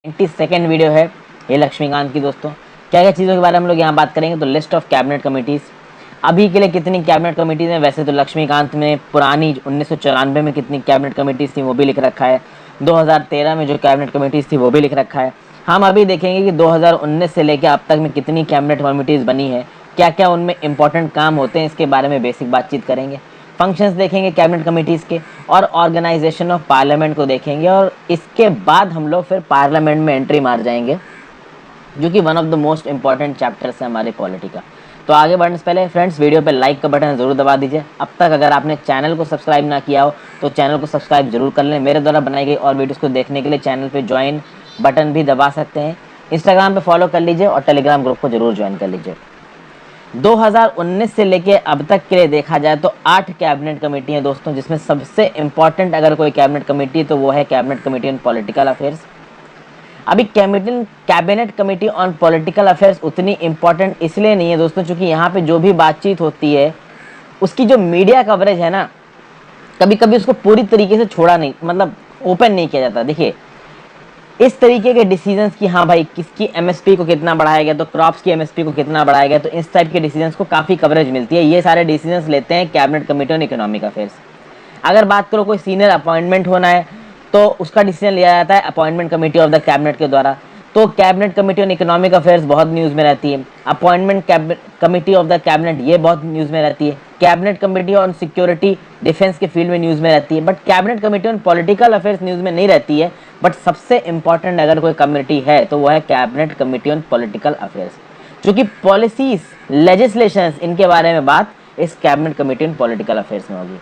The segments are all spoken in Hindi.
92nd वीडियो है ये लक्ष्मीकांत की। दोस्तों क्या क्या चीज़ों के बारे में हम लोग यहाँ बात करेंगे। तो लिस्ट ऑफ कैबिनेट कमिटीज़ अभी के लिए कितनी कैबिनेट कमिटीज़ हैं। वैसे तो लक्ष्मीकांत में पुरानी 1994 में कितनी कैबिनेट कमिटीज़ थी वो भी लिख रखा है। 2013 में जो कैबिनेट कमिटीज़ थी वो भी लिख रखा है। हम अभी देखेंगे कि 2019 से लेकर अब तक में कितनी कैबिनेट कमिटीज़ बनी है, क्या क्या उनमें इंपॉर्टेंट काम होते हैं, इसके बारे में बेसिक बातचीत करेंगे। फंक्शंस देखेंगे कैबिनेट कमिटीज़ के और ऑर्गेनाइजेशन ऑफ पार्लियामेंट को देखेंगे। और इसके बाद हम लोग फिर पार्लियामेंट में एंट्री मार जाएंगे, जो कि one of the most important chapters है हमारे पॉलिटी का। तो आगे बढ़ने से पहले फ्रेंड्स वीडियो पे लाइक का बटन ज़रूर दबा दीजिए। अब तक अगर आपने चैनल को सब्सक्राइब ना किया हो तो चैनल को सब्सक्राइब जरूर कर लें। मेरे द्वारा बनाई गई और वीडियोज़ को देखने के लिए चैनल पर ज्वाइन बटन भी दबा सकते हैं। इंस्टाग्राम पर फॉलो कर लीजिए और टेलीग्राम ग्रुप को जरूर ज्वाइन कर लीजिए। 2019 से लेके अब तक के लिए देखा जाए तो 8 कैबिनेट कमेटी हैं दोस्तों, जिसमें सबसे इंपॉर्टेंट अगर कोई कैबिनेट कमेटी है तो वो है cabinet committee on political affairs. अभी cabinet committee on political affairs उतनी इंपॉर्टेंट इसलिए नहीं है दोस्तों, क्योंकि यहाँ पे जो भी बातचीत होती है उसकी जो मीडिया कवरेज है ना, कभी कभी उसको पूरी तरीके से छोड़ा नहीं, मतलब ओपन नहीं किया जाता। देखिए इस तरीके के डिसीजंस की, हाँ भाई किसकी एमएसपी को कितना बढ़ाया गया, तो क्रॉप्स की एमएसपी को कितना बढ़ाया गया, तो इस टाइप के डिसीजंस को काफ़ी कवरेज मिलती है। ये सारे डिसीजंस लेते हैं cabinet committee on economic affairs. अगर बात करो कोई सीनियर अपॉइंटमेंट होना है तो उसका डिसीजन लिया जाता है appointment committee of the cabinet के द्वारा। तो cabinet committee on economic affairs बहुत न्यूज़ में रहती है। Appointment committee of the cabinet ये बहुत न्यूज़ में रहती है। Cabinet committee on security defence के फील्ड में न्यूज़ में रहती है। But cabinet committee on political affairs news में नहीं रहती है। बट सबसे इंपॉर्टेंट अगर कोई कमेटी है तो वो है cabinet committee on political affairs, जो कि पॉलिसीज लेजिस्लेशंस इनके बारे में बात इस cabinet committee on political affairs में होगी।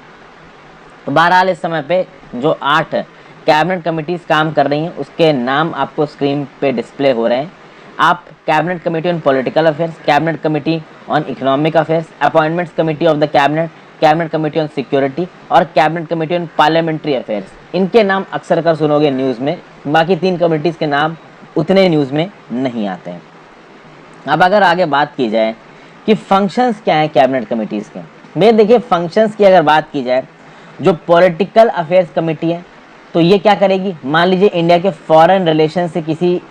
तो बहरहाल इस समय पे जो 8 कैबिनेट कमेटीज़ काम कर रही हैं उसके नाम आपको स्क्रीन पे डिस्प्ले हो रहे हैं। आप cabinet committee on political affairs, cabinet committee on economic affairs, appointments committee of the cabinet, cabinet committee on security और cabinet committee on parliamentary affairs, इनके नाम अक्सर कर सुनोगे न्यूज़ में। बाकी 3 कमेटीज़ के नाम उतने न्यूज़ में नहीं आते हैं। अब अगर आगे बात की जाए कि फंक्शंस क्या हैं कैबिनेट कमेटीज़ के, भैया देखिए फंक्शंस की अगर बात की जाए, जो पॉलिटिकल अफेयर्स कमेटी है तो ये क्या करेगी, मान लीजिए इंडिया के फॉरेन रिलेशन से किसी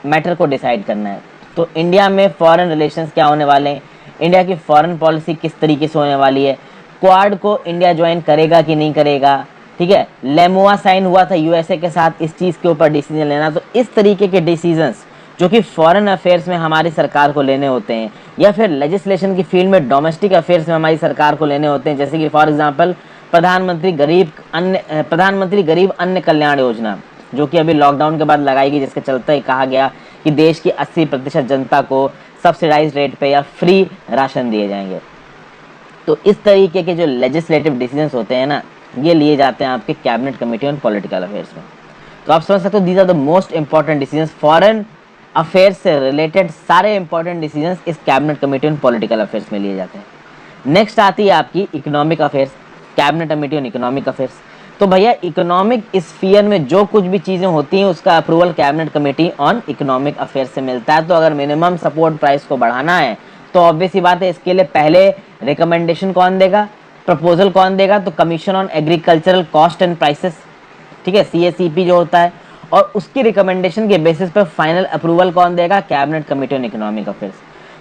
मैटर को डिसाइड करना है, तो इंडिया में फॉरेन रिलेशंस क्या होने वाले हैं, इंडिया की फॉरेन पॉलिसी किस तरीके से होने वाली है, क्वाड को इंडिया ज्वाइन करेगा कि नहीं करेगा, ठीक है, लेमुआ साइन हुआ था यूएसए के साथ, इस चीज़ के ऊपर डिसीजन लेना। तो इस तरीके के डिसीजंस जो कि फॉरेन अफेयर्स में हमारी सरकार को लेने होते हैं, या फिर लेजिस्लेशन की फील्ड में डोमेस्टिक अफेयर्स में हमारी सरकार को लेने होते हैं, जैसे कि फॉर एग्जांपल प्रधानमंत्री गरीब अन्न कल्याण योजना, जो कि अभी लॉकडाउन के बाद लगाई गई, जिसके चलते ही कहा गया कि देश की 80% जनता को सब्सिडाइज रेट पे या फ्री राशन दिए जाएंगे। तो इस तरीके के जो लेजिस्लेटिव डिसीजंस होते हैं ना, ये लिए जाते हैं आपके cabinet committee on political affairs में। तो आप समझ सकते हो these are the most important decisions, foreign affairs से रिलेटेड सारे इंपॉर्टेंट डिसीजंस इस cabinet committee on political affairs में लिए जाते हैं। नेक्स्ट आती है आपकी economic affairs, cabinet committee on economic affairs. तो भैया इकोनॉमिक स्फीयर में जो कुछ भी चीज़ें होती हैं उसका approval cabinet committee on economic affairs से मिलता है। तो अगर मिनिमम सपोर्ट प्राइस को बढ़ाना है तो ऑब्वियस ही बात है, इसके लिए पहले रिकमेंडेशन कौन देगा, प्रपोजल कौन देगा, तो commission on agricultural cost and prices, ठीक है, CACP जो होता है, और उसकी रिकमेंडेशन के बेसिस पर फाइनल अप्रूवल कौन देगा, cabinet committee on economic affairs.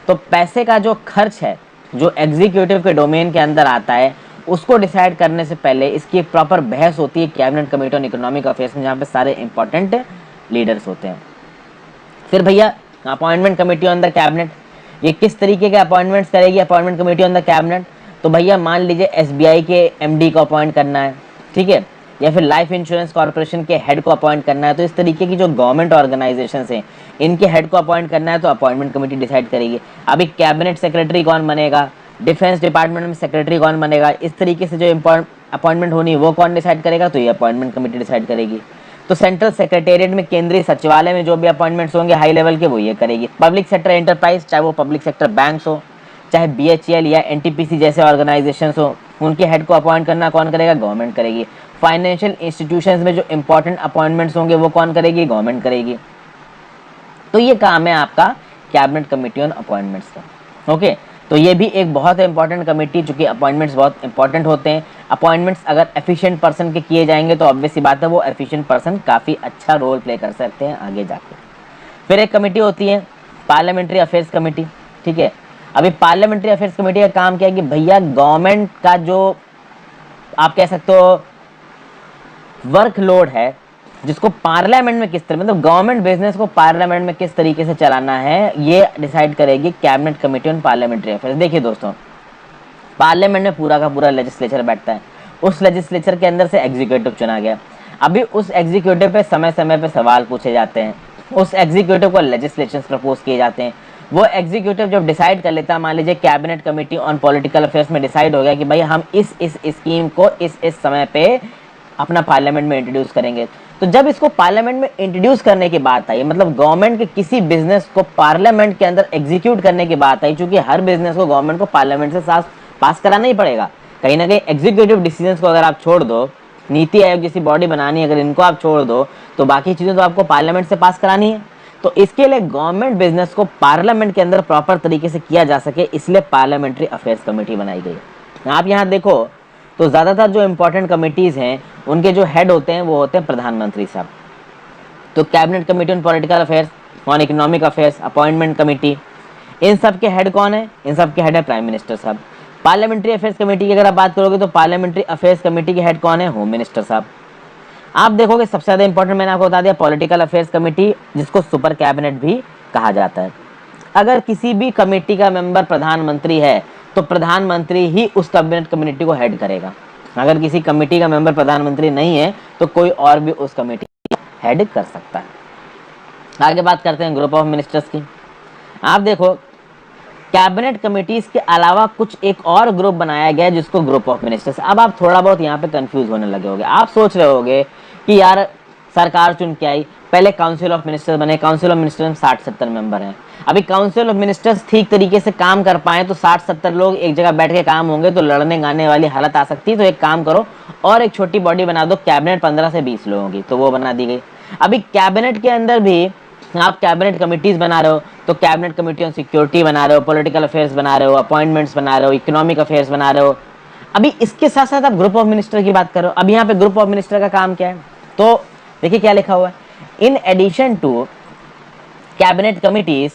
तो पैसे का जो खर्च है जो एग्जीक्यूटिव के डोमेन के अंदर आता है उसको डिसाइड करने से पहले इसकी एक प्रॉपर बहस होती है cabinet committee on economic affairs में, जहाँ पे सारे इंपॉर्टेंट लीडर्स होते हैं। फिर भैया appointment committee on the cabinet, ये किस तरीके के अपॉइंटमेंट्स करेगी appointment committee on the cabinet. तो भैया मान लीजिए SBI के MD को अपॉइंट करना है, ठीक है, या फिर लाइफ इंश्योरेंस कॉर्पोरेशन के हेड को अपॉइंट करना है, तो इस तरीके की जो गवर्नमेंट ऑर्गेनाइजेशंस हैं इनके हेड को अपॉइंट करना है तो अपॉइंटमेंट कमेटी डिसाइड करेगी। अभी कैबिनेट सेक्रेटरी कौन बनेगा, डिफेंस डिपार्टमेंट में सेक्रेटरी कौन बनेगा, इस तरीके से जो अपॉइंटमेंट होनी है वो कौन डिसाइड करेगा, तो ये अपॉइंटमेंट कमेटी डिसाइड करेगी। तो सेंट्रल सेक्रेटेरिएट में, केंद्रीय सचिवालय में जो भी अपॉइंटमेंट्स होंगे हाई लेवल के, वो ये करेगी। पब्लिक सेक्टर एंटरप्राइज, चाहे वो पब्लिक सेक्टर बैंक्स हो, चाहे BHEL या NTPC जैसे ऑर्गेनाइजेशंस हो, उनके हेड को अपॉइंट करना कौन करेगा, गवर्नमेंट करेगी। फाइनेंशियल इंस्टीट्यूशंस में जो इंपॉर्टेंट अपॉइंटमेंट्स होंगे वो कौन करेगी, गवर्नमेंट करेगी। तो ये काम है आपका कैबिनेट कमेटी ऑन अपॉइंटमेंट्स का। ओके, तो ये भी एक बहुत इंपॉर्टेंट कमेटी, चूंकि अपॉइंटमेंट्स बहुत इंपॉर्टेंट होते हैं। अपॉइंटमेंट्स अगर एफिशिएंट पर्सन के किए जाएंगे तो ऑब्वियस सी बात है वो एफिशिएंट पर्सन काफ़ी अच्छा रोल प्ले कर सकते हैं आगे जाके। फिर एक कमेटी होती है पार्लियामेंट्री अफेयर्स कमेटी, ठीक है। अभी पार्लियामेंट्री अफेयर्स कमेटी का काम क्या है कि भैया गवर्नमेंट का जो आप कह सकते हो वर्कलोड है, जिसको पार्लियामेंट में किस तरह, मतलब गवर्नमेंट बिजनेस को पार्लियामेंट में किस तरीके से चलाना है, ये डिसाइड करेगी cabinet committee on parliamentary affairs. देखिए दोस्तों, पार्लियामेंट में पूरा का पूरा लेजिस्लेचर बैठता है, उस लेजिस्लेचर के अंदर से एग्जीक्यूटिव चुना गया। अभी उस एग्जीक्यूटिव पे समय समय पे सवाल पूछे जाते हैं, उस एग्जीक्यूटिव को लेजिस्लेशंस प्रपोज किए जाते हैं। वो एग्जीक्यूटिव जब डिसाइड कर लेता है, मान लीजिए cabinet committee on political affairs में डिसाइड हो गया कि भाई हम इस स्कीम को इस समय पे अपना पार्लियामेंट में इंट्रोड्यूस करेंगे, तो जब इसको पार्लियामेंट में इंट्रोड्यूस करने की बात आई, मतलब गवर्नमेंट के किसी बिजनेस को पार्लियामेंट के अंदर एग्जीक्यूट करने की बात आई, क्योंकि हर बिजनेस को गवर्नमेंट को पार्लियामेंट से पास कराना ही पड़ेगा। कहीं ना कहीं एग्जीक्यूटिव डिसीजंस को अगर आप छोड़ दो, नीति आयोग जैसी बॉडी बनानी है, अगर इनको आप छोड़ दो तो बाकी चीज़ें तो आपको पार्लियामेंट से पास करानी है। तो इसके लिए गवर्नमेंट बिजनेस को पार्लियामेंट के अंदर प्रॉपर तरीके से किया जा सके, इसलिए पार्लियामेंट्री अफेयर्स कमेटी बनाई गई। आप यहाँ देखो तो ज़्यादातर जो इंपॉर्टेंट कमेटीज़ हैं उनके जो हेड होते हैं वो होते हैं प्रधानमंत्री साहब। तो cabinet committee on political affairs, on economic affairs, appointment committee, इन सब के हेड कौन है? इन सब के हेड है प्राइम मिनिस्टर साहब। पार्लियामेंट्री अफेयर्स कमेटी की अगर आप बात करोगे तो पार्लियामेंट्री अफेयर्स कमेटी के हेड कौन है? होम मिनिस्टर साहब। आप देखोगे सबसे ज़्यादा इंपॉर्टेंट मैंने आपको बता दिया पॉलिटिकल अफेयर्स कमेटी, जिसको सुपर कैबिनेट भी कहा जाता है। अगर किसी भी कमेटी का मेंबर प्रधानमंत्री है तो प्रधानमंत्री ही उस कैबिनेट कमेटी को हेड करेगा। अगर किसी कमेटी का मेंबर प्रधानमंत्री नहीं है तो कोई और भी उस कमेटी हेड कर सकता है। आगे बात करते हैं ग्रुप ऑफ मिनिस्टर्स की। आप देखो कैबिनेट कमेटीज के अलावा कुछ एक और ग्रुप बनाया गया है जिसको ग्रुप ऑफ मिनिस्टर्स। अब आप थोड़ा बहुत यहाँ पे कंफ्यूज होने लगे होगे, आप सोच रहे होगे कि यार सरकार चुन के आई, पहले काउंसिल ऑफ मिनिस्टर्स बने, काउंसिल ऑफ मिनिस्टर्स में 60-70 मेंबर हैं। अभी काउंसिल ऑफ मिनिस्टर्स ठीक तरीके से काम कर पाए तो 60-70 लोग एक जगह बैठ के काम होंगे तो लड़ने गाने वाली हालत आ सकती है। तो एक काम करो और एक छोटी बॉडी बना दो, कैबिनेट 15 से 20 लोगों की, तो वो बना दी गई। अभी कैबिनेट के अंदर भी आप कैबिनेट कमिटीज बना रहे हो तो कैबिनेट कमेटी ऑन सिक्योरिटी बना रहे हो, पॉलिटिकल अफेयर्स बना रहे हो, अपॉइंटमेंट्स बना रहे हो, इकोनॉमिक अफेयर्स बना रहे हो। अभी इसके साथ साथ आप ग्रुप ऑफ मिनिस्टर की बात करो। अब यहाँ पे ग्रुप ऑफ मिनिस्टर का काम क्या है? तो देखिए क्या लिखा हुआ है, in addition to cabinet committees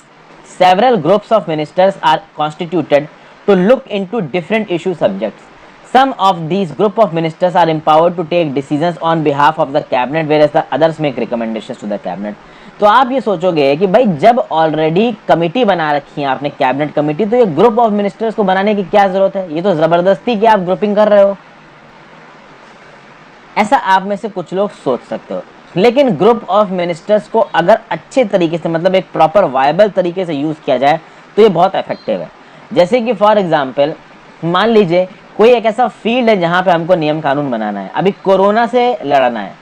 several groups of ministers are constituted to look into different issue subjects. Some of these group of ministers are empowered to take decisions on behalf of the cabinet, whereas the others make recommendations to the cabinet. तो आप ये सोचोगे कि भाई जब ऑलरेडी कमिटी बना रखी है आपने कैबिनेट कमिटी, तो ये ग्रुप ऑफ मिनिस्टर्स को बनाने की क्या जरूरत है? ये तो जबरदस्ती की आप ग्रुपिंग कर रहे हो, ऐसा आप में से कुछ लोग सोच सकते हो। लेकिन ग्रुप ऑफ मिनिस्टर्स को अगर अच्छे तरीके से, मतलब एक प्रॉपर वायबल तरीके से यूज़ किया जाए तो ये बहुत इफेक्टिव है। जैसे कि फॉर एग्जांपल मान लीजिए कोई एक ऐसा फील्ड है जहाँ पे हमको नियम कानून बनाना है। अभी कोरोना से लड़ना है,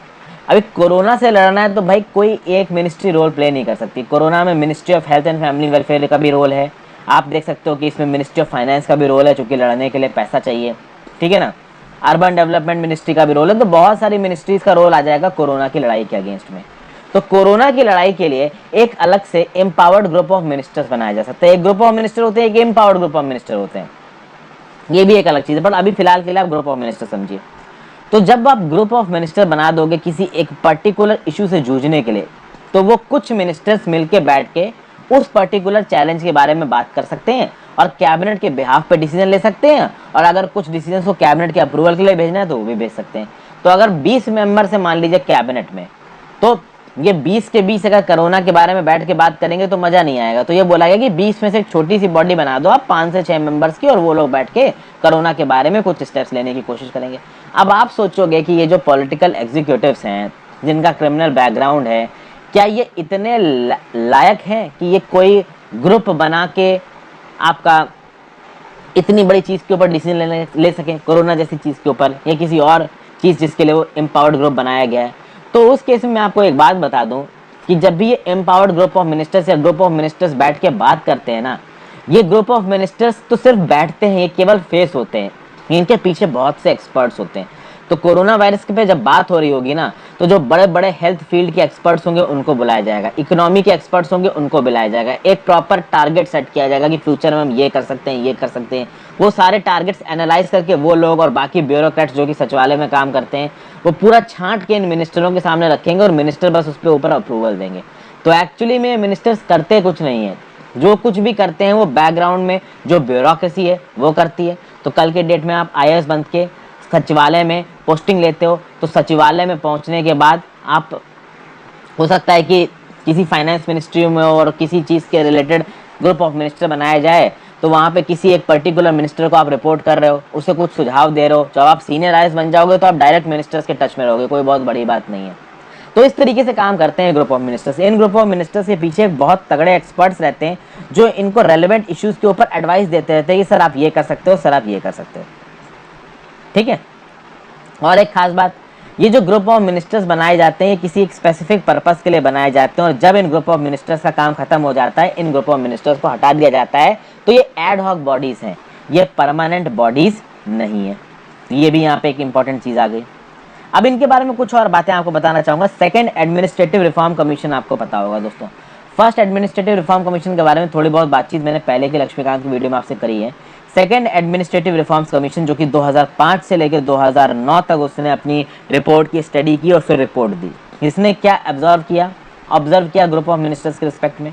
अभी कोरोना से लड़ना है तो भाई कोई एक मिनिस्ट्री रोल प्ले नहीं कर सकती। कोरोना में ministry of health and family welfare का भी रोल है, आप देख सकते हो कि इसमें मिनिस्ट्री ऑफ फाइनेंस का भी रोल है, चूँकि लड़ने के लिए पैसा चाहिए, ठीक है ना। अर्बन डेवलपमेंट मिनिस्ट्री का भी रोल है, तो बहुत सारी मिनिस्ट्रीज का रोल आ जाएगा कोरोना की लड़ाई के अगेंस्ट में। तो कोरोना की लड़ाई के लिए एक अलग से एम्पावर्ड ग्रुप ऑफ मिनिस्टर्स बनाया जा सकता है। एक ग्रुप ऑफ मिनिस्टर होते हैं, एक एम्पावर्ड ग्रुप ऑफ मिनिस्टर होते हैं, ये भी एक अलग चीज़ है, बट अभी फिलहाल के लिए आप ग्रुप ऑफ मिनिस्टर समझिए। तो जब आप ग्रुप ऑफ मिनिस्टर बना दोगे किसी एक पर्टिकुलर इशू से जूझने के लिए, तो वो कुछ मिनिस्टर्स मिलके बैठ के उस पर्टिकुलर चैलेंज के बारे में बात कर सकते हैं और कैबिनेट के बिहाफ पे डिसीजन ले सकते हैं। और अगर कुछ डिसीजन को कैबिनेट के अप्रूवल के लिए भेजना है तो वो भी भेज सकते हैं। तो अगर 20 मेंबर से मान लीजिए कैबिनेट में, तो ये 20 के 20 अगर कोरोना के बारे में बैठ के बात करेंगे तो मज़ा नहीं आएगा। तो ये बोला गया कि 20 में से एक छोटी सी बॉडी बना दो आप 5 से 6 मेंबर्स की, और वो लोग बैठ के कोरोना के बारे में कुछ स्टेप्स लेने की कोशिश करेंगे। अब आप सोचोगे कि ये जो पॉलिटिकल एग्जीक्यूटिव्स हैं जिनका क्रिमिनल बैकग्राउंड है, क्या ये इतने लायक हैं कि ये कोई ग्रुप बना के आपका इतनी बड़ी चीज़ के ऊपर डिसीजन ले सकें, कोरोना जैसी चीज़ के ऊपर या किसी और चीज़ जिसके लिए वो एम्पावर्ड ग्रुप बनाया गया है? तो उस केस में मैं आपको एक बात बता दूं कि जब भी ये एम्पावर्ड ग्रुप ऑफ मिनिस्टर्स या ग्रुप ऑफ मिनिस्टर्स बैठ के बात करते हैं ना, ये ग्रुप ऑफ मिनिस्टर्स तो सिर्फ बैठते हैं, ये केवल फेस होते हैं, इनके पीछे बहुत से एक्सपर्ट्स होते हैं। तो कोरोना वायरस के पे जब बात हो रही होगी ना, तो जो बड़े बड़े हेल्थ फील्ड के एक्सपर्ट्स होंगे उनको बुलाया जाएगा, इकोनॉमी के एक्सपर्ट्स होंगे उनको बुलाया जाएगा, एक प्रॉपर टारगेट सेट किया जाएगा कि फ्यूचर में हम ये कर सकते हैं, ये कर सकते हैं। वो सारे टारगेट्स एनालाइज करके वो लोग और बाकी ब्यूरोक्रेट्स जो कि सचिवालय में काम करते हैं, वो पूरा छांट के इन मिनिस्टरों के सामने रखेंगे और मिनिस्टर बस उस पर ऊपर अप्रूवल देंगे। तो एक्चुअली में मिनिस्टर्स करते कुछ नहीं है, जो कुछ भी करते हैं वो बैकग्राउंड में जो ब्यूरोक्रेसी है वो करती है। तो कल के डेट में आप आईएएस बन के सचिवालय में पोस्टिंग लेते हो, तो सचिवालय में पहुंचने के बाद आप हो सकता है कि किसी फाइनेंस मिनिस्ट्री में और किसी चीज़ के रिलेटेड ग्रुप ऑफ मिनिस्टर बनाया जाए, तो वहाँ पे किसी एक पर्टिकुलर मिनिस्टर को आप रिपोर्ट कर रहे हो, उसे कुछ सुझाव दे रहे हो। जब आप सीनियर आईएएस बन जाओगे तो आप डायरेक्ट मिनिस्टर्स के टच में रहोगे, कोई बहुत बड़ी बात नहीं है। तो इस तरीके से काम करते हैं group of ministers. In group of ministers के पीछे बहुत तगड़े एक्सपर्ट्स रहते हैं जो इनको रेलेवेंट इश्यूज के ऊपर एडवाइस देते रहते हैं कि सर आप ये कर सकते हो, सर आप ये कर सकते हो। ठीक है। और एक खास बात, ये जो ग्रुप ऑफ मिनिस्टर्स बनाए जाते हैं किसी एक स्पेसिफिक पर्पस के लिए बनाए जाते हैं, और जब इन ग्रुप ऑफ मिनिस्टर्स का काम खत्म हो जाता है, इन ग्रुप ऑफ मिनिस्टर्स को हटा दिया जाता है। तो ये एड हॉक बॉडीज हैं, ये परमानेंट बॉडीज नहीं है। तो ये भी यहाँ पे एक इंपॉर्टेंट चीज आ गई। अब इनके बारे में कुछ और बातें आपको बताना चाहूंगा। सेकंड एडमिनिस्ट्रेटिव रिफॉर्म कमीशन आपको पता होगा दोस्तों। फर्स्ट एडमिनिस्ट्रेटिव रिफॉर्म कमीशन के बारे में थोड़ी बहुत बातचीत मैंने पहले के लक्ष्मीकांत की वीडियो में आपसे करी है। सेकंड एडमिनिस्ट्रेटिव रिफॉर्म्स कमीशन जो कि 2005 से लेकर 2009 तक उसने अपनी रिपोर्ट की स्टडी की और फिर रिपोर्ट दी। इसने क्या ऑब्जर्व किया ग्रुप ऑफ मिनिस्टर्स के रिस्पेक्ट में?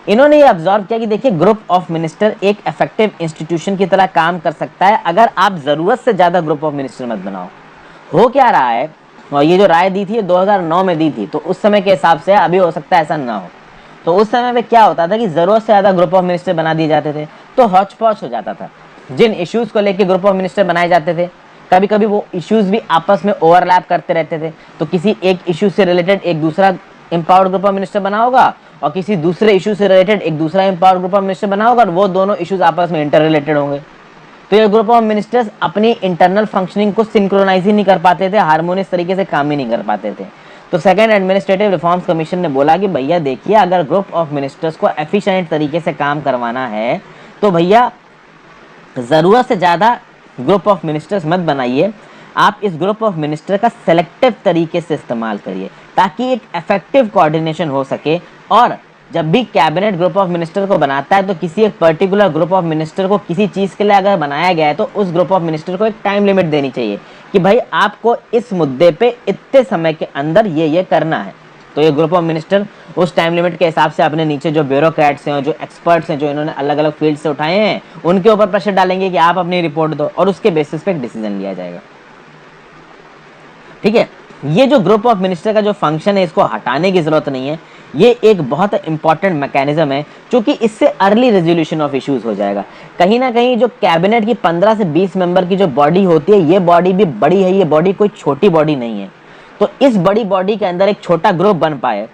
इन्होंने ये ऑब्जर्व किया कि देखिए ग्रुप ऑफ मिनिस्टर एक इफेक्टिव इंस्टीट्यूशन की तरह काम कर सकता है अगर आप जरूरत से ज्यादा ग्रुप ऑफ मिनिस्टर मत बनाओ। हो क्या रहा है, और ये जो राय दी थी 2009 में दी थी, तो उस समय के हिसाब से अभी हो सकता है ऐसा ना हो। तो उस समय पे क्या होता था कि जरूरत से ज्यादा ग्रुप ऑफ मिनिस्टर बना दिए जाते थे, तो हॉच पॉच हो जाता था। जिन इश्यूज को लेकर ग्रुप ऑफ मिनिस्टर बनाए जाते थे, कभी कभी वो इश्यूज भी आपस में ओवरलैप करते रहते थे। तो किसी एक इश्यू से रिलेटेड एक दूसरा एम्पावर्ड ग्रुप ऑफ मिनिस्टर बना होगा और किसी दूसरे इशू से रिलेटेड एक दूसरा एम्पावर्ड ग्रुप ऑफ मिनिस्टर बना होगा, और वो दोनों इश्यूज आपस में इंटर रिलेटेड होंगे। तो ये ग्रुप ऑफ मिनिस्टर्स अपनी इंटरनल फंक्शनिंग को सिंक्रोनाइज ही नहीं कर पाते थे, हार्मोनियस तरीके से काम ही नहीं कर पाते थे। तो सेकंड एडमिनिस्ट्रेटिव रिफॉर्म्स कमीशन ने बोला कि भैया देखिए, अगर ग्रुप ऑफ मिनिस्टर्स को एफिशिएंट तरीके से काम करवाना है तो भैया जरूरत से ज्यादा ग्रुप ऑफ मिनिस्टर्स मत बनाइए, आप इस ग्रुप ऑफ मिनिस्टर का सेलेक्टिव तरीके से इस्तेमाल करिए ताकि एक इफेक्टिव कोऑर्डिनेशन हो सके। और जब भी कैबिनेट ग्रुप ऑफ मिनिस्टर को बनाता है तो किसी एक पर्टिकुलर ग्रुप ऑफ मिनिस्टर को किसी चीज़ के लिए अगर बनाया गया है तो उस ग्रुप ऑफ मिनिस्टर को एक टाइम लिमिट देनी चाहिए कि भाई आपको इस मुद्दे पे इतने समय के अंदर ये करना है। तो ये ग्रुप ऑफ मिनिस्टर उस टाइम लिमिट के हिसाब से अपने नीचे जो ब्यूरोक्रेट्स हैं और जो एक्सपर्ट्स हैं जो इन्होंने अलग अलग फील्ड से उठाए हैं उनके ऊपर प्रेशर डालेंगे कि आप अपनी रिपोर्ट दो, और उसके बेसिस पे एक डिसीजन लिया जाएगा। ठीक है। ये जो ग्रुप ऑफ मिनिस्टर का जो फंक्शन है इसको हटाने की जरूरत नहीं है, ये एक बहुत इंपॉर्टेंट मैकेनिज्म है क्योंकि इससे अर्ली रेजोल्यूशन ऑफ इश्यूज हो जाएगा। कहीं ना कहीं जो कैबिनेट की 15 से 20 मेंबर की जो बॉडी होती है, ये बॉडी भी बड़ी है, ये बॉडी कोई छोटी बॉडी नहीं है। तो इस बड़ी बॉडी के अंदर एक छोटा ग्रुप बन पाए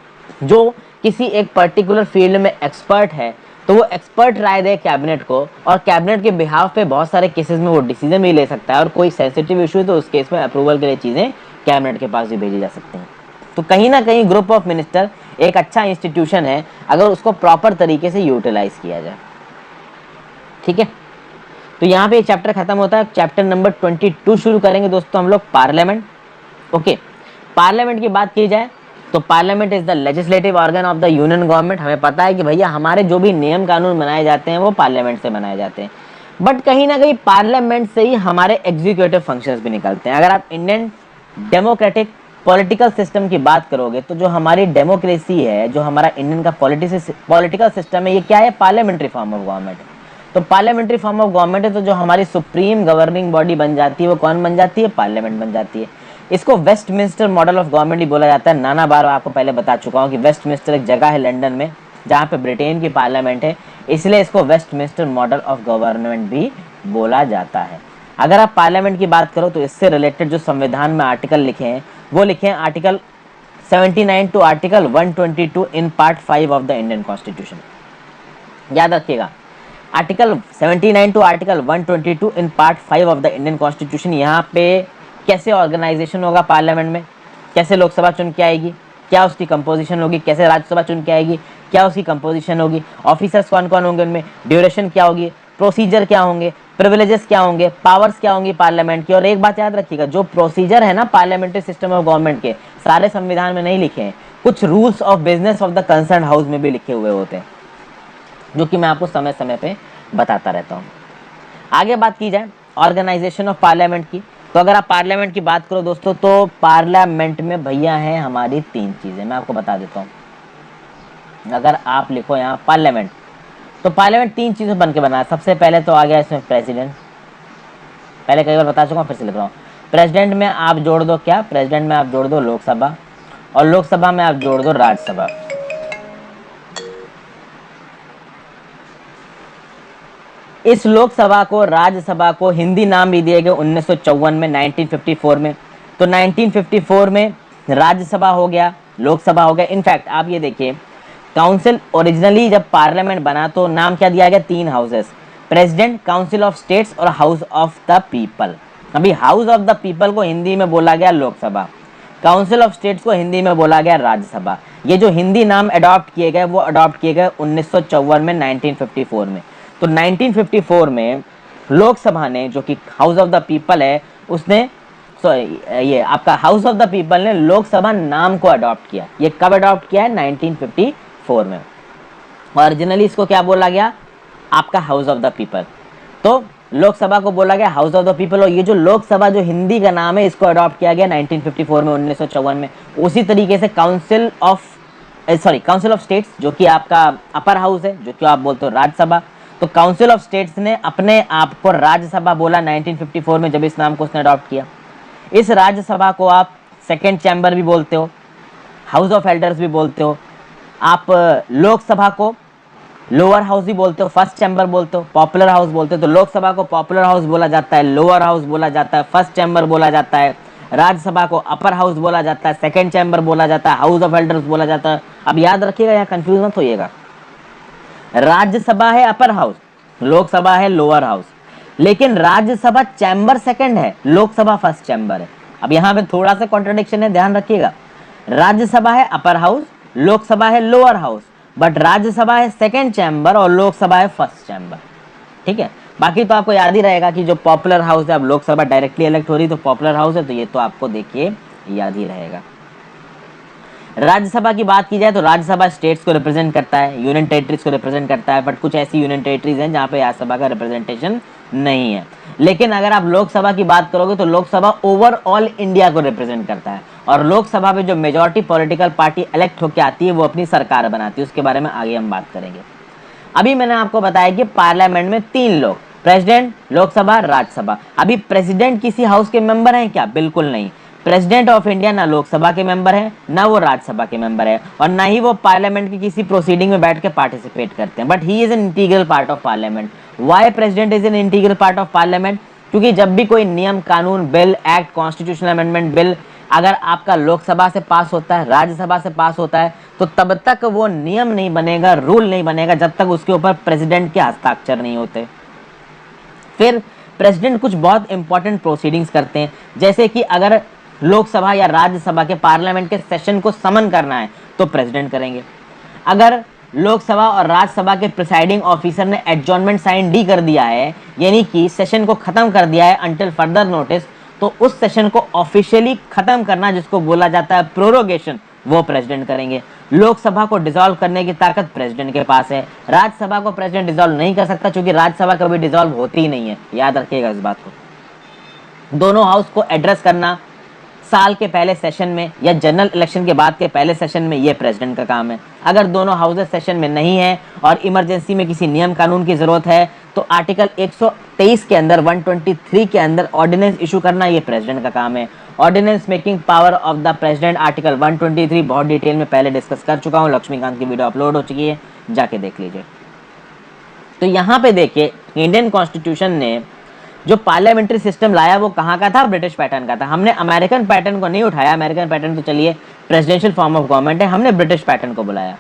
जो किसी एक पर्टिकुलर फील्ड में एक्सपर्ट है, तो वो एक्सपर्ट राय दे कैबिनेट को, और कैबिनेट के बिहाफ पे बहुत सारे केसेस में वो डिसीजन भी ले सकता है, और कोई सेंसिटिव इशू है तो उस केस में अप्रूवल के लिए चीज़ें कैबिनेट के पास भी भेजी जा सकती हैं। तो कहीं ना कहीं ग्रुप ऑफ मिनिस्टर एक अच्छा इंस्टीट्यूशन है अगर उसको प्रॉपर तरीके से यूटिलाइज किया जाए। ठीक है। तो यहाँ पे चैप्टर खत्म होता है। चैप्टर नंबर 22 शुरू करेंगे दोस्तों हम लोग, पार्लियामेंट। ओके। पार्लियामेंट की बात की जाए तो parliament is the legislative organ of the union government. हमें पता है कि भैया हमारे जो भी नियम कानून बनाए जाते हैं वो पार्लियामेंट से बनाए जाते हैं, बट कहीं ना कहीं पार्लियामेंट से ही हमारे एग्जीक्यूटिव फंक्शंस भी निकलते हैं। अगर आप इंडियन डेमोक्रेटिक पॉलिटिकल सिस्टम की बात करोगे तो जो हमारी डेमोक्रेसी है, जो हमारा इंडियन का पॉलिटिकल सिस्टम है, ये क्या है? पार्लियामेंट्री फॉर्म ऑफ गवर्नमेंट है। तो पार्लियामेंट्री फॉर्म ऑफ गवर्नमेंट है, तो जो हमारी सुप्रीम गवर्निंग बॉडी बन जाती है वो कौन बन जाती है? पार्लियामेंट बन जाती है। इसको वेस्टमिंस्टर मॉडल ऑफ गवर्नमेंट भी बोला जाता है। नाना बार आपको पहले बता चुका हूँ कि वेस्टमिंस्टर एक जगह है लंदन में जहाँ पे ब्रिटेन की पार्लियामेंट है, इसलिए इसको वेस्टमिंस्टर मॉडल ऑफ गवर्नमेंट भी बोला जाता है। अगर आप पार्लियामेंट की बात करो तो इससे रिलेटेड जो संविधान में आर्टिकल लिखे हैं वो लिखे हैं article 79 to article 122 in part 5 of the Indian constitution. याद रखिएगा, article 79 to article 122 in part 5 of the Indian constitution. यहाँ पे कैसे ऑर्गेनाइजेशन होगा पार्लियामेंट में, कैसे लोकसभा चुन के आएगी, क्या उसकी कंपोजिशन होगी, कैसे राज्यसभा चुन के आएगी, क्या उसकी कंपोजिशन होगी, ऑफिसर्स कौन कौन होंगे उनमें, ड्यूरेशन क्या होगी, प्रोसीजर क्या होंगे, प्रिविलेजेस क्या होंगे, पावर्स क्या होंगी पार्लियामेंट की। और एक बात याद रखिएगा, जो प्रोसीजर है ना पार्लियामेंट्री सिस्टम ऑफ गवर्नमेंट के, सारे संविधान में नहीं लिखे हैं, कुछ rules of business of the concern house में भी लिखे हुए होते हैं, जो कि मैं आपको समय समय पे बताता रहता हूँ। आगे बात की जाए ऑर्गेनाइजेशन ऑफ पार्लियामेंट की, तो अगर आप पार्लियामेंट की बात करो दोस्तों, तो पार्लियामेंट में भैया है हमारी 3 चीज़ें, मैं आपको बता देता हूँ। अगर आप लिखो यहाँ पार्लियामेंट, तो पार्लियामेंट 3 चीज़ों बन के बना है। सबसे पहले तो आ गया इसमें प्रेसिडेंट, पहले कई बार बता चुका हूँ, फिर से लिख रहा हूँ। प्रेसिडेंट में आप जोड़ दो क्या, प्रेसिडेंट में आप जोड़ दो लोकसभा, और लोकसभा में आप जोड़ दो राज्यसभा। इस लोकसभा को राज्यसभा को हिंदी नाम भी दिए गए 1954 में, 1954 में। तो 1954 में राज्यसभा हो गया, लोकसभा हो गया। इनफैक्ट आप ये देखिए, काउंसिल ओरिजिनली जब पार्लियामेंट बना तो नाम क्या दिया गया, 3 houses, president, council of states और हाउस ऑफ द पीपल। अभी हाउस ऑफ द पीपल को हिंदी में बोला गया लोकसभा, काउंसिल ऑफ स्टेट्स को हिंदी में बोला गया राज्यसभा। ये जो हिंदी नाम अडॉप्ट किए गए वो अडॉप्ट किए गए 1954 में, 1954 में। तो 1954 में लोकसभा ने, जो कि हाउस ऑफ द पीपल है, उसने ये आपका हाउस ऑफ द पीपल ने लोकसभा नाम को अडॉप्ट किया। ये कब अडॉप्ट किया है, 1954 में। ओरिजिनली इसको क्या बोला गया, आपका हाउस ऑफ द पीपल। तो लोकसभा को बोला गया हाउस ऑफ द पीपल, और ये जो लोकसभा जो हिंदी का नाम है, इसको अडॉप्ट किया गया 1954 में, 1954 में। उसी तरीके से काउंसिल ऑफ स्टेट्स, जो कि आपका अपर हाउस है, जो कि आप बोलते हो राज्यसभा, तो काउंसिल ऑफ स्टेट्स ने अपने आप को राज्यसभा बोला 1954 में, जब इस नाम को उसने अडॉप्ट किया। इस राज्यसभा को आप सेकेंड चैम्बर भी बोलते हो, हाउस ऑफ एल्डर्स भी बोलते हो, आप लोकसभा को लोअर हाउस भी बोलते हो, फर्स्ट चैम्बर बोलते हो, पॉपुलर हाउस बोलते हो। तो लोकसभा को पॉपुलर हाउस बोला जाता है, लोअर हाउस बोला जाता है, फर्स्ट चैम्बर बोला जाता है। राज्यसभा को अपर हाउस बोला जाता है, सेकेंड चैम्बर बोला जाता है, हाउस ऑफ एल्डर्स बोला जाता है। अब याद रखिएगा, यहाँ कंफ्यूज मत होइएगा, राज्यसभा है अपर हाउस, लोकसभा है लोअर हाउस, लेकिन राज्यसभा चैम्बर सेकंड है, लोकसभा फर्स्ट चैम्बर है। अब यहाँ पे थोड़ा सा कॉन्ट्रडिक्शन है, ध्यान रखिएगा। राज्यसभा है अपर हाउस, लोकसभा है लोअर हाउस, बट राज्यसभा है सेकंड चैम्बर और लोकसभा है फर्स्ट चैम्बर। ठीक है, बाकी तो आपको याद ही रहेगा कि जो पॉपुलर हाउस है, अब लोकसभा डायरेक्टली इलेक्ट हो रही तो पॉपुलर हाउस है, तो ये तो आपको देखिए याद ही रहेगा। राज्यसभा की बात की जाए तो राज्यसभा स्टेट्स को रिप्रेजेंट करता है, यूनियन टेरिटरीज को रिप्रेजेंट करता है, बट कुछ ऐसी यूनियन टेरिटरीज हैं जहाँ पे राज्यसभा का रिप्रेजेंटेशन नहीं है। लेकिन अगर आप लोकसभा की बात करोगे तो लोकसभा ओवरऑल इंडिया को रिप्रेजेंट करता है, और लोकसभा में जो मेजॉरिटी पॉलिटिकल पार्टी इलेक्ट होकर आती है वो अपनी सरकार बनाती है। उसके बारे में आगे हम बात करेंगे। अभी मैंने आपको बताया कि पार्लियामेंट में 3 लोग, प्रेसिडेंट, लोकसभा, राज्यसभा। अभी प्रेसिडेंट किसी हाउस के मेंबर हैं क्या, बिल्कुल नहीं। प्रेसिडेंट ऑफ इंडिया ना लोकसभा के मेंबर है, ना वो राज्यसभा के मेंबर है, और ना ही वो पार्लियामेंट की किसी प्रोसीडिंग में बैठ के पार्टिसिपेट करते हैं, but he is an integral part of parliament. Why president is an integral part of parliament, क्योंकि जब भी कोई नियम, कानून, bill, act, constitutional amendment bill अगर आपका लोकसभा से पास होता है, राज्यसभा से पास होता है, तो तब तक वो नियम नहीं बनेगा, रूल नहीं बनेगा, जब तक उसके ऊपर प्रेसिडेंट के हस्ताक्षर नहीं होते। फिर प्रेसिडेंट कुछ बहुत इंपॉर्टेंट प्रोसीडिंग्स करते हैं, जैसे कि अगर लोकसभा या राज्यसभा के पार्लियामेंट के सेशन को समन करना है तो प्रेसिडेंट करेंगे। अगर लोकसभा और राज्यसभा के प्रिसाइडिंग ऑफिसर ने एडजॉर्नमेंट साइन डी कर दिया है, यानी कि सेशन को खत्म कर दिया है अंटिल फर्दर नोटिस, तो उस सेशन को ऑफिशियली खत्म करना, जिसको बोला जाता है प्रोरोगेशन, वो प्रेसिडेंट करेंगे। लोकसभा को डिसॉल्व करने की ताकत प्रेसिडेंट के पास है। राज्यसभा को प्रेसिडेंट डिसॉल्व नहीं कर सकता, क्योंकि राज्यसभा कभी डिसॉल्व होती ही नहीं है, याद रखिएगा इस बात को। दोनों हाउस को एड्रेस करना साल के पहले सेशन में या जनरल इलेक्शन के बाद के पहले सेशन में, ये प्रेसिडेंट का काम है। अगर दोनों हाउसेस सेशन में नहीं है और इमरजेंसी में किसी नियम कानून की जरूरत है, तो आर्टिकल 123 के अंदर, 123 के अंदर ऑर्डिनेंस इशू करना, ये प्रेसिडेंट का काम है। Ordinance making power of the president, article 123 बहुत डिटेल में पहले डिस्कस कर चुका हूँ, लक्ष्मीकांत की वीडियो अपलोड हो चुकी है, जाके देख लीजिए। तो यहाँ पे देखिए, इंडियन कॉन्स्टिट्यूशन ने जो पार्लियामेंट्री सिस्टम लाया वो कहाँ का था, ब्रिटिश पैटर्न का था। हमने अमेरिकन पैटर्न को नहीं उठाया, अमेरिकन पैटर्न तो चलिए प्रेसिडेंशियल फॉर्म ऑफ गवर्नमेंट है, हमने ब्रिटिश पैटर्न को बुलाया।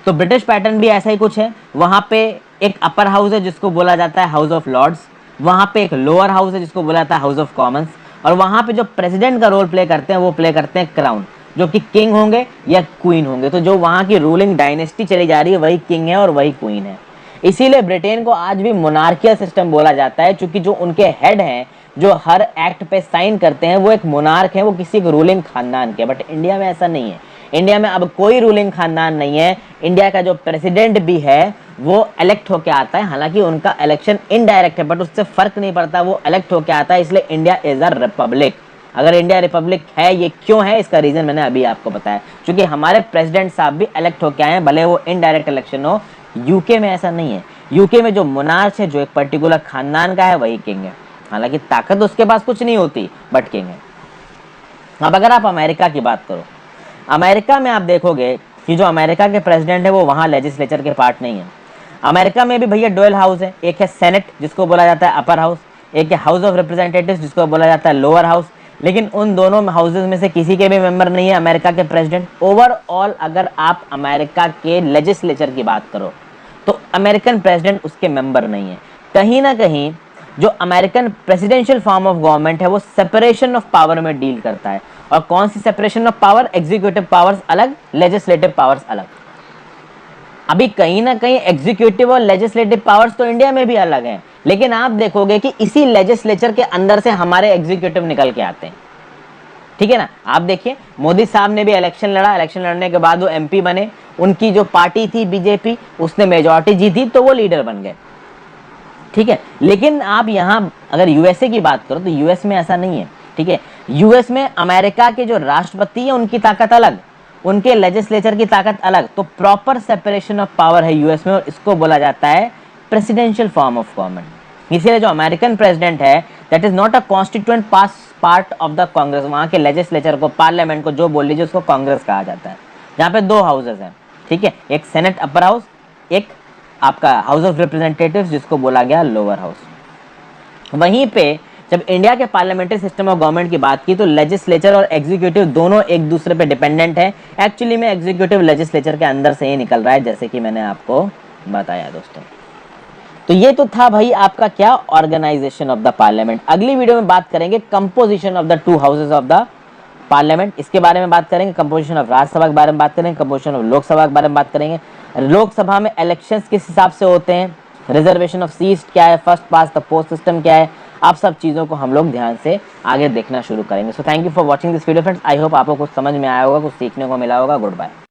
तो ब्रिटिश पैटर्न भी ऐसा ही कुछ है। वहाँ पे एक अपर हाउस है जिसको बोला जाता है हाउस ऑफ लॉर्ड्स, वहाँ पे एक लोअर हाउस है जिसको बोला जाता है हाउस ऑफ कॉमन्स, और वहाँ पे जो प्रेसिडेंट का रोल प्ले करते हैं वो प्ले करते हैं क्राउन, जो कि किंग होंगे या क्वीन होंगे। तो जो वहाँ की रूलिंग डायनेस्टी चली जा रही है वही किंग है और वही क्वीन है। इसीलिए ब्रिटेन को आज भी मोनार्कियल सिस्टम बोला जाता है, क्योंकि जो उनके हेड हैं, जो हर एक्ट पे साइन करते हैं, वो एक मोनार्क है, वो किसी एक रूलिंग खानदान के। बट इंडिया में ऐसा नहीं है। इंडिया में अब कोई रूलिंग खानदान नहीं है। इंडिया का जो प्रेसिडेंट भी है वो इलेक्ट होके आता है, हालांकि उनका इलेक्शन इनडायरेक्ट है, बट उससे फर्क नहीं पड़ता, वो इलेक्ट होके आता है। इसलिए इंडिया इज अ रिपब्लिक। अगर इंडिया रिपब्लिक है, ये क्यों है, इसका रीजन मैंने अभी आपको बताया, क्योंकि हमारे प्रेसिडेंट साहब भी इलेक्ट होके आए हैं, भले वो इनडायरेक्ट इलेक्शन हो। यूके में ऐसा नहीं है। यूके में जो मोनार्च है, जो एक पर्टिकुलर खानदान का है, वही किंग है। हालांकि ताकत उसके पास कुछ नहीं होती, बट किंग है। अब अगर आप अमेरिका की बात करो, अमेरिका में आप देखोगे कि जो अमेरिका के प्रेसिडेंट है वो वहाँ लेजिस्लेचर के पार्ट नहीं है। अमेरिका में भी भैया डुअल हाउस है, एक है सेनेट जिसको बोला जाता है अपर हाउस, एक है हाउस ऑफ रिप्रेजेंटेटिव्स जिसको बोला जाता है लोअर हाउस। लेकिन उन दोनों हाउसेज में से किसी के भी मेंबर नहीं है अमेरिका के प्रेसिडेंट। ओवरऑल अगर आप अमेरिका के लेजिस्लेचर की बात करो तो अमेरिकन प्रेसिडेंट उसके मेंबर नहीं है। कहीं ना कहीं जो American presidential form of government है वो सेपरेशन ऑफ पावर में डील करता है। और कौन सी separation of power? Executive powers अलग, लेजिस्लेटिव पावर्स अलग। अभी कहीं ना कहीं एग्जीक्यूटिव और लेजिस्लेटिव पावर्स तो इंडिया में भी अलग हैं, लेकिन आप देखोगे कि इसी लेजिस्लेचर के अंदर से हमारे एग्जीक्यूटिव निकल के आते हैं। ठीक है ना। आप देखिए मोदी साहब ने भी इलेक्शन लड़ा, इलेक्शन लड़ने के बाद वो एमपी बने, उनकी जो पार्टी थी बीजेपी उसने मेजॉरिटी जीती तो वो लीडर बन गए। ठीक है। लेकिन आप यहाँ अगर यूएसए की बात करो तो यूएस में ऐसा नहीं है। ठीक है। यूएस में अमेरिका के जो राष्ट्रपति है उनकी ताकत अलग, उनके लेजिस्लेचर की ताकत अलग। तो प्रॉपर सेपरेशन ऑफ पावर है यूएस में, और इसको बोला जाता है प्रेसिडेंशियल फॉर्म ऑफ गवर्नमेंट। इसीलिए जो अमेरिकन प्रेसिडेंट है that is not a constituent part of the Congress. वहाँ के लेजिस्लेचर को, पार्लियामेंट को जो बोल लीजिए उसको कांग्रेस कहा जाता है, जहाँ पे दो हाउसेज हैं। ठीक है। एक सेनेट अपर हाउस, एक आपका हाउस ऑफ रिप्रेजेंटेटिव्स जिसको बोला गया लोअर हाउस। वहीं पे जब इंडिया के पार्लियामेंट्री सिस्टम ऑफ गवर्नमेंट की बात की तो लेजिस्लेचर और एग्जीक्यूटिव दोनों एक दूसरे पे डिपेंडेंट है। एक्चुअली में एग्जीक्यूटिव लेजिस्लेचर के अंदर से ही निकल रहा है, जैसे कि मैंने आपको बताया दोस्तों। तो ये तो था भाई आपका क्या, ऑर्गेनाइजेशन ऑफ द पार्लियामेंट। अगली वीडियो में बात करेंगे composition of the two houses of the parliament, इसके बारे में बात करेंगे। कंपोजिशन ऑफ राज्यसभा के बारे में बात करेंगे, कंपोजिशन ऑफ लोकसभा के बारे में बात करेंगे। लोकसभा में इलेक्शंस किस हिसाब से होते हैं, रिजर्वेशन ऑफ सीट्स क्या है, first pass the post system क्या है, आप सब चीज़ों को हम लोग ध्यान से आगे देखना शुरू करेंगे। So thank you for watching this video friends. I hope आपको कुछ समझ में आया होगा, कुछ सीखने को मिला होगा। Good bye.